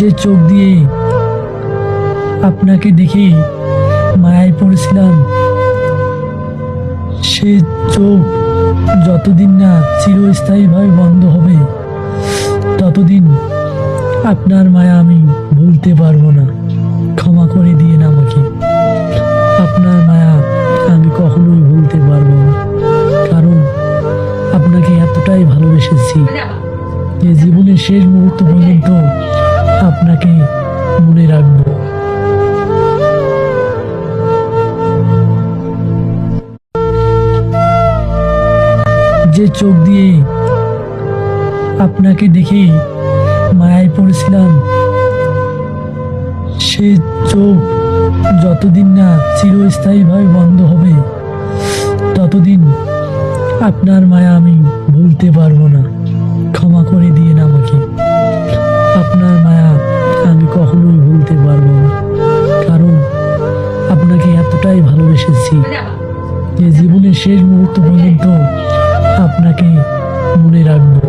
যে চোখ দিয়ে আপনাকে দেখে মায়ায় পড়েছিলাম, সে চোখ যতদিন না চিরস্থায়ীভাবে বন্ধ হবে, ততদিন আপনার মায়া আমি ভুলতে পারবো না। ক্ষমা করে দিয়ে না আমাকে। আপনার মায়া আমি কখনোই ভুলতে পারবো না, কারণ আপনাকে এতটাই ভালোবেসেছি যে জীবনের শেষ মুহূর্ত পর্যন্ত আপনাকে মনে রাখবো। যে চোখ দিয়ে আপনাকে দেখে মায়ায় পড়েছিলাম, সে চোখ যতদিন না চিরস্থায়ীভাবে বন্ধ হবে, ততদিন আপনার মায়া আমি ভুলতে পারবো না। ক্ষমা করে দিয়ে না আমাকে। আপনার মায়া আমি কখনোই ভুলতে পারবো না, কারণ আপনাকে এতটাই ভালোবেসেছি যে জীবনের শেষ মুহূর্ত পর্যন্ত আপনাকে মনে রাখবো।